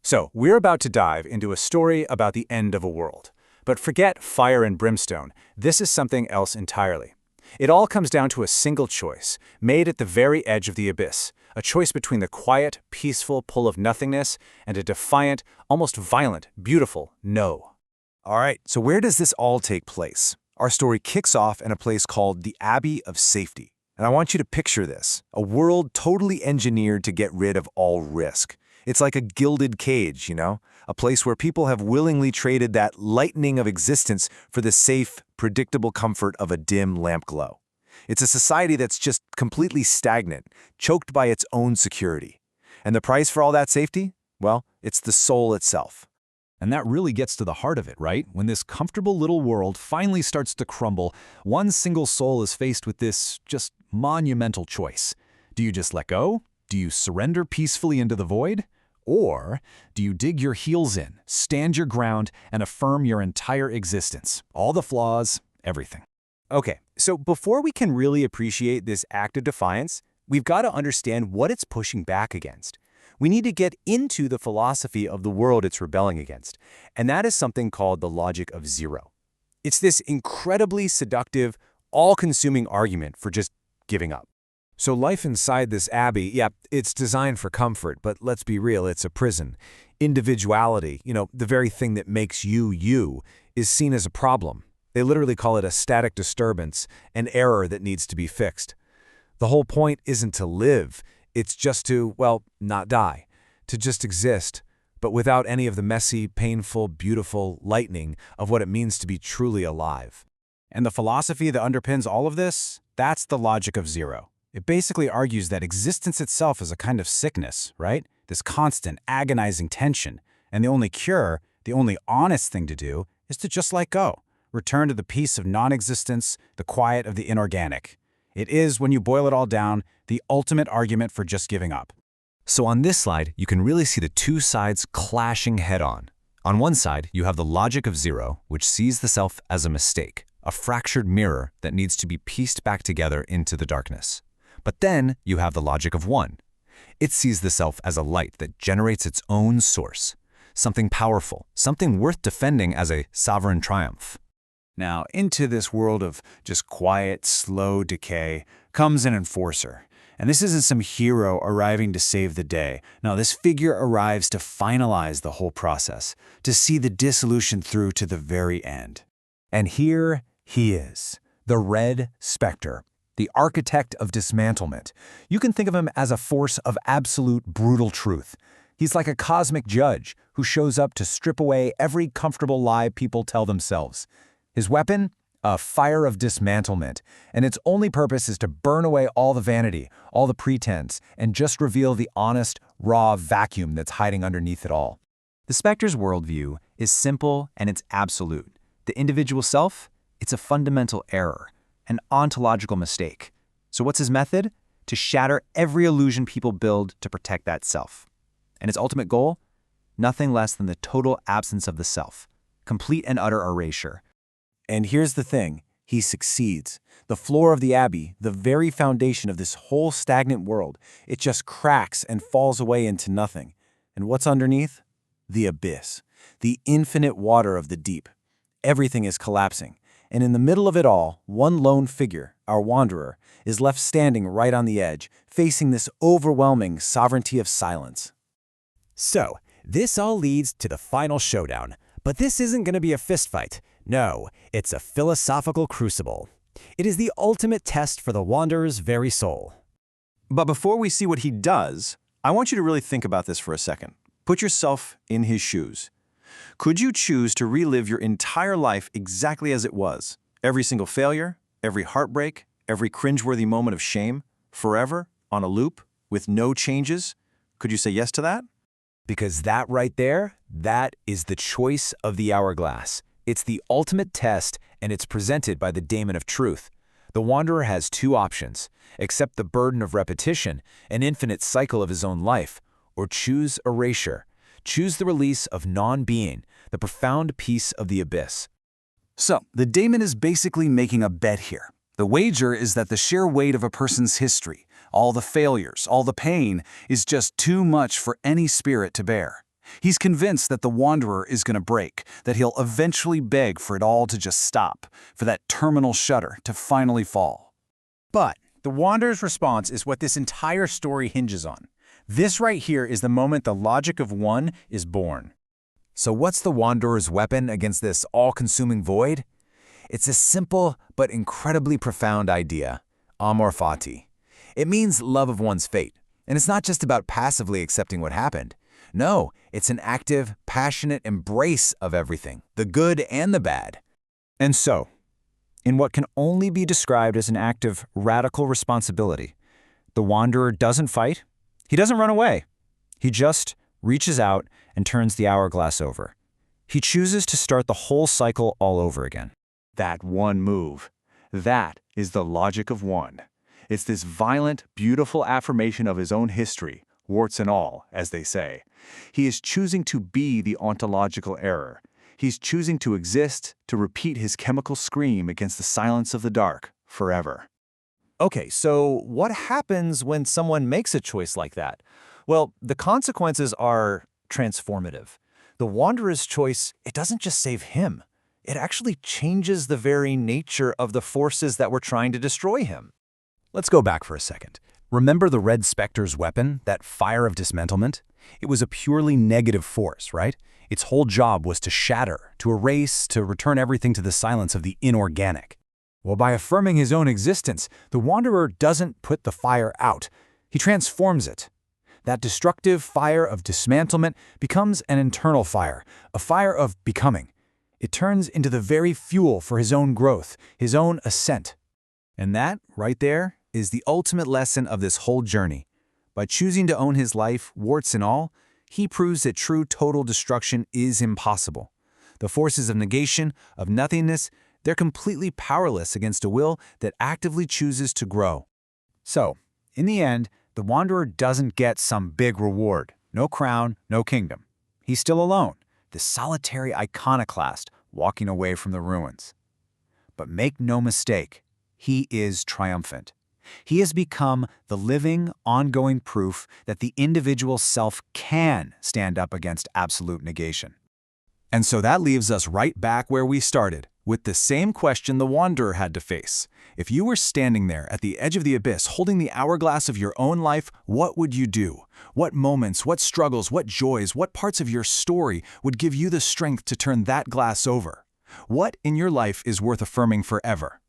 So, we're about to dive into a story about the end of a world. But forget fire and brimstone, this is something else entirely. It all comes down to a single choice, made at the very edge of the abyss, a choice between the quiet, peaceful pull of nothingness and a defiant, almost violent, beautiful no. All right, so where does this all take place? Our story kicks off in a place called the Abbey of Safety. And I want you to picture this, a world totally engineered to get rid of all risk. It's like a gilded cage, a place where people have willingly traded that lightening of existence for the safe, predictable comfort of a dim lamp glow. It's a society that's just completely stagnant, choked by its own security. And the price for all that safety? Well, it's the soul itself. And that really gets to the heart of it, right? When this comfortable little world finally starts to crumble, one single soul is faced with this just monumental choice. Do you just let go? Do you surrender peacefully into the void? Or do you dig your heels in, stand your ground, and affirm your entire existence? All the flaws, everything. Okay, so before we can really appreciate this act of defiance, we've got to understand what it's pushing back against. We need to get into the philosophy of the world it's rebelling against, and that is something called the logic of zero. It's this incredibly seductive, all-consuming argument for just giving up. So life inside this abbey, it's designed for comfort, but let's be real, it's a prison. Individuality, the very thing that makes you you, is seen as a problem. They literally call it a static disturbance, an error that needs to be fixed. The whole point isn't to live, it's just to, not die, to just exist, but without any of the messy, painful, beautiful lightning of what it means to be truly alive. And the philosophy that underpins all of this? That's the logic of zero. It basically argues that existence itself is a kind of sickness, right? This constant, agonizing tension. And the only cure, the only honest thing to do, is to just let go. Return to the peace of non-existence, the quiet of the inorganic. It is, when you boil it all down, the ultimate argument for just giving up. So on this slide, you can really see the two sides clashing head-on. On one side, you have the logic of zero, which sees the self as a mistake, a fractured mirror that needs to be pieced back together into the darkness. But then you have the logic of one. It sees the self as a light that generates its own source, something powerful, something worth defending as a sovereign triumph. Now, into this world of just quiet, slow decay comes an enforcer. And this isn't some hero arriving to save the day. No, this figure arrives to finalize the whole process, to see the dissolution through to the very end. And here he is, the Red Spectre, the architect of dismantlement. You can think of him as a force of absolute brutal truth. He's like a cosmic judge who shows up to strip away every comfortable lie people tell themselves. His weapon? A fire of dismantlement, and its only purpose is to burn away all the vanity, all the pretense, and just reveal the honest, raw vacuum that's hiding underneath it all. The Spectre's worldview is simple and it's absolute. The individual self? It's a fundamental error, an ontological mistake. So what's his method? To shatter every illusion people build to protect that self. And his ultimate goal? Nothing less than the total absence of the self, complete and utter erasure. And here's the thing, he succeeds. The floor of the Abbey, the very foundation of this whole stagnant world, it just cracks and falls away into nothing. And what's underneath? The abyss, the infinite water of the deep. Everything is collapsing. And in the middle of it all, one lone figure, our wanderer, is left standing right on the edge, facing this overwhelming sovereignty of silence. So, this all leads to the final showdown. But this isn't going to be a fistfight. No, it's a philosophical crucible. It is the ultimate test for the wanderer's very soul. But before we see what he does, I want you to really think about this for a second. Put yourself in his shoes. Could you choose to relive your entire life exactly as it was? Every single failure, every heartbreak, every cringeworthy moment of shame, forever, on a loop, with no changes? Could you say yes to that? Because that right there, that is the choice of the hourglass. It's the ultimate test, and it's presented by the Daemon of Truth. The wanderer has two options: accept the burden of repetition, an infinite cycle of his own life, or choose erasure. Choose the release of non-being, the profound peace of the abyss. So, the Daemon is basically making a bet here. The wager is that the sheer weight of a person's history, all the failures, all the pain, is just too much for any spirit to bear. He's convinced that the Wanderer is going to break, that he'll eventually beg for it all to just stop, for that terminal shudder to finally fall. But the Wanderer's response is what this entire story hinges on. This right here is the moment the logic of one is born. So what's the Wanderer's weapon against this all-consuming void? It's a simple but incredibly profound idea, amor fati. It means love of one's fate, and it's not just about passively accepting what happened. No, it's an active, passionate embrace of everything, the good and the bad. And so, in what can only be described as an act of radical responsibility, the Wanderer doesn't fight, he doesn't run away. He just reaches out and turns the hourglass over. He chooses to start the whole cycle all over again. That one move. That is the logic of one. It's this violent, beautiful affirmation of his own history, warts and all, as they say. He is choosing to be the ontological error. He's choosing to exist, to repeat his chemical scream against the silence of the dark, forever. Okay, so what happens when someone makes a choice like that? Well, the consequences are transformative. The Wanderer's choice, it doesn't just save him. It actually changes the very nature of the forces that were trying to destroy him. Let's go back for a second. Remember the Red Spectre's weapon, that fire of dismantlement? It was a purely negative force, right? Its whole job was to shatter, to erase, to return everything to the silence of the inorganic. Well, by affirming his own existence, the Wanderer doesn't put the fire out. He transforms it. That destructive fire of dismantlement becomes an internal fire, a fire of becoming. It turns into the very fuel for his own growth, his own ascent. And that, right there, is the ultimate lesson of this whole journey. By choosing to own his life, warts and all, he proves that true total destruction is impossible. The forces of negation, of nothingness, they're completely powerless against a will that actively chooses to grow. So, in the end, the Wanderer doesn't get some big reward. No crown, no kingdom. He's still alone, the solitary iconoclast walking away from the ruins. But make no mistake, he is triumphant. He has become the living, ongoing proof that the individual self can stand up against absolute negation. And so that leaves us right back where we started, with the same question the Wanderer had to face. If you were standing there at the edge of the abyss holding the hourglass of your own life, what would you do? What moments, what struggles, what joys, what parts of your story would give you the strength to turn that glass over? What in your life is worth affirming forever?